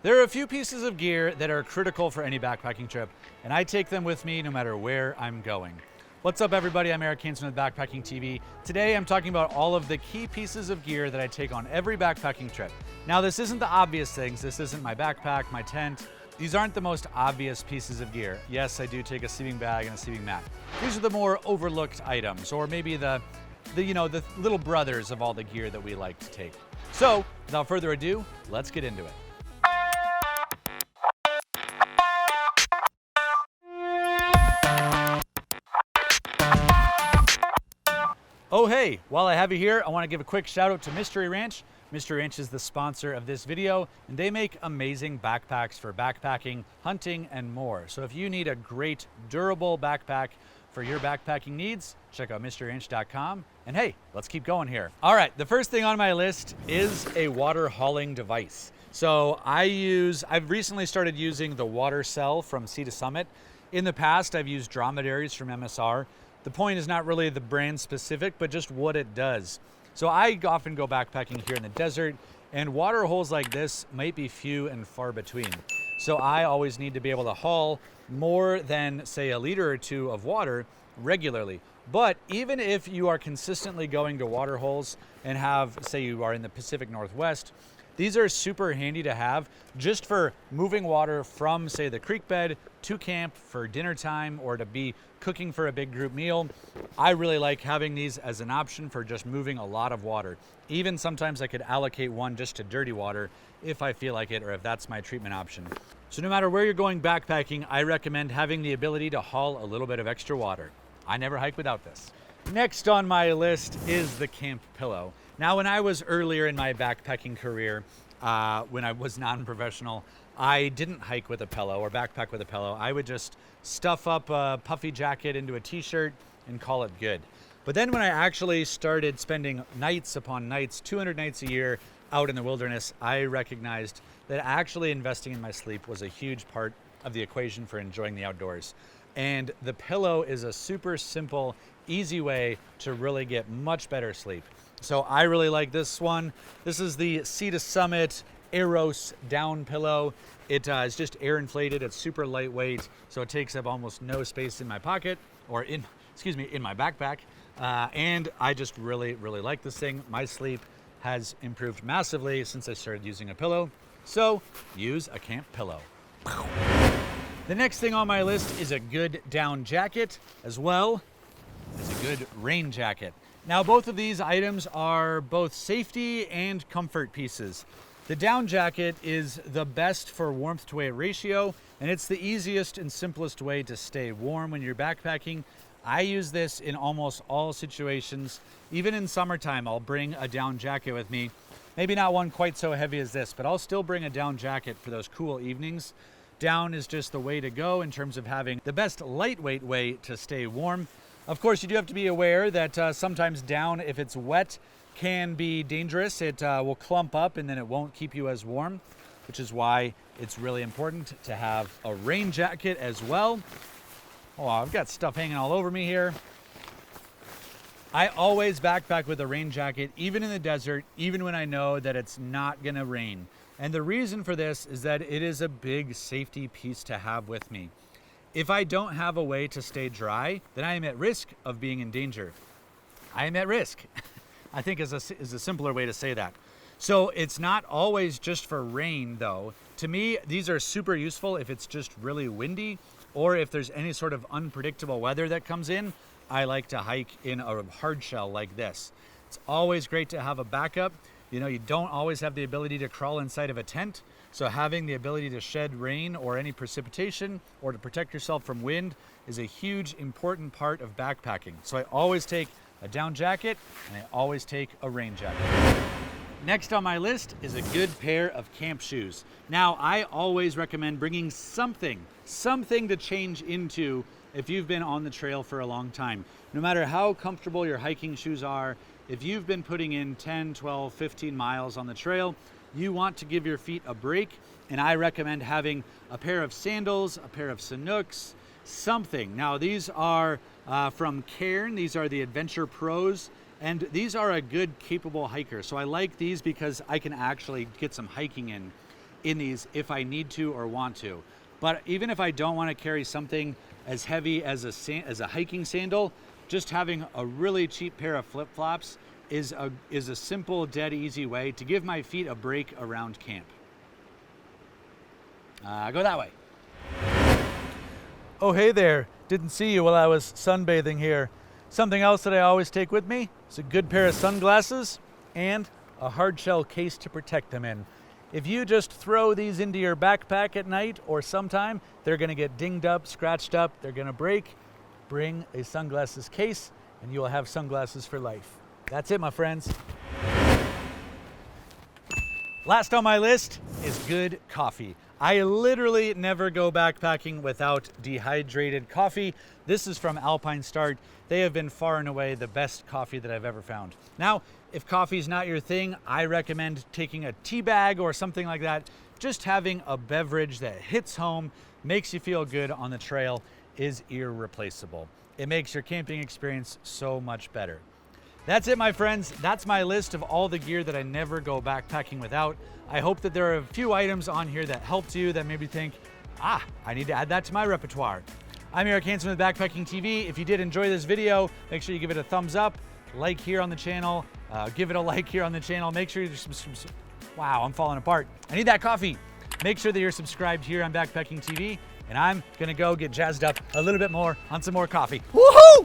There are a few pieces of gear that are critical for any backpacking trip, and I take them with me no matter where I'm going. What's up, everybody? I'm Eric Hansen with Backpacking TV. Today I'm talking about all of the key pieces of gear that I take on every backpacking trip. Now, this isn't the obvious things. This isn't my backpack, my tent. These aren't the most obvious pieces of gear. Yes, I do take a sleeping bag and a sleeping mat. These are the more overlooked items, or maybe the little brothers of all the gear that we like to take. So, without further ado, let's get into it. Oh hey, while I have you here, I want to give a quick shout out to Mystery Ranch. Mystery Ranch is the sponsor of this video, and they make amazing backpacks for backpacking, hunting, and more. So if you need a great, durable backpack for your backpacking needs, check out mysteryranch.com. And hey, let's keep going here. All right, the first thing on my list is a water hauling device. So I've recently started using the Watercell from Sea to Summit. In the past, I've used dromedaries from MSR. The point is not really the brand specific, but just what it does. So I often go backpacking here in the desert, and water holes like this might be few and far between. So I always need to be able to haul more than, say, a liter or two of water regularly. But even if you are consistently going to water holes and have, say you are in the Pacific Northwest, these are super handy to have just for moving water from, say, the creek bed to camp for dinner time or to be cooking for a big group meal. I really like having these as an option for just moving a lot of water. Even sometimes I could allocate one just to dirty water if I feel like it or if that's my treatment option. So no matter where you're going backpacking, I recommend having the ability to haul a little bit of extra water. I never hike without this. Next on my list is the camp pillow. Now, when I was earlier in my backpacking career, when I was non-professional, I didn't hike with a pillow or backpack with a pillow. I would just stuff up a puffy jacket into a t-shirt and call it good. But then when I actually started spending nights upon nights, 200 nights a year out in the wilderness, I recognized that actually investing in my sleep was a huge part of the equation for enjoying the outdoors. And the pillow is a super simple, easy way to really get much better sleep. So I really like this one. This is the Sea to Summit Eros down pillow. It is just air inflated. It's super lightweight, so it takes up almost no space in my pocket or in my backpack. And I just really like this thing. My sleep has improved massively since I started using a pillow. So use a camp pillow. The next thing on my list is a good down jacket, as well as a good rain jacket. Now, both of these items are both safety and comfort pieces. The down jacket is the best for warmth to weight ratio, and it's the easiest and simplest way to stay warm when you're backpacking. I use this in almost all situations. Even in summertime, I'll bring a down jacket with me. Maybe not one quite so heavy as this, but I'll still bring a down jacket for those cool evenings. Down is just the way to go in terms of having the best lightweight way to stay warm. Of course, you do have to be aware that sometimes down, if it's wet, can be dangerous. It will clump up and then it won't keep you as warm, which is why it's really important to have a rain jacket as well. Oh, I've got stuff hanging all over me here. I always backpack with a rain jacket, even in the desert, even when I know that it's not gonna rain. And the reason for this is that it is a big safety piece to have with me. If I don't have a way to stay dry, then I am at risk of being in danger. I am at risk, I think is a simpler way to say that. So it's not always just for rain though. To me, these are super useful if it's just really windy or if there's any sort of unpredictable weather that comes in. I like to hike in a hard shell like this. It's always great to have a backup. You know, you don't always have the ability to crawl inside of a tent. So having the ability to shed rain or any precipitation or to protect yourself from wind is a huge, important part of backpacking. So I always take a down jacket and I always take a rain jacket. Next on my list is a good pair of camp shoes. Now, I always recommend bringing something to change into if you've been on the trail for a long time. No matter how comfortable your hiking shoes are, if you've been putting in 10, 12, 15 miles on the trail, you want to give your feet a break, and I recommend having a pair of sandals, a pair of Sanooks, something. Now, these are from Cairn. These are the Adventure Pros, and these are a good, capable hiker. So I like these because I can actually get some hiking in. in these if I need to or want to. But even if I don't want to carry something as heavy as a hiking sandal, just having a really cheap pair of flip-flops is a simple, dead easy way to give my feet a break around camp. Go that way. Oh, hey there. Didn't see you while I was sunbathing here. Something else that I always take with me is a good pair of sunglasses and a hard shell case to protect them in. If you just throw these into your backpack at night or sometime, they're gonna get dinged up, scratched up, they're gonna break. Bring a sunglasses case and you will have sunglasses for life. That's it, my friends. Last on my list is good coffee. I literally never go backpacking without dehydrated coffee. This is from Alpine Start. They have been far and away the best coffee that I've ever found. Now, if coffee is not your thing, I recommend taking a tea bag or something like that. Just having a beverage that hits home, makes you feel good on the trail is irreplaceable. It makes your camping experience so much better. That's it, my friends. That's my list of all the gear that I never go backpacking without. I hope that there are a few items on here that helped you, that maybe think, I need to add that to my repertoire. I'm Eric Hansen with Backpacking TV. If you did enjoy this video, make sure you give it a thumbs up, like here on the channel, give it a like here on the channel. Make sure you're wow, I'm falling apart. I need that coffee. Make sure that you're subscribed here on Backpacking TV, and I'm gonna go get jazzed up a little bit more on some more coffee. Woohoo!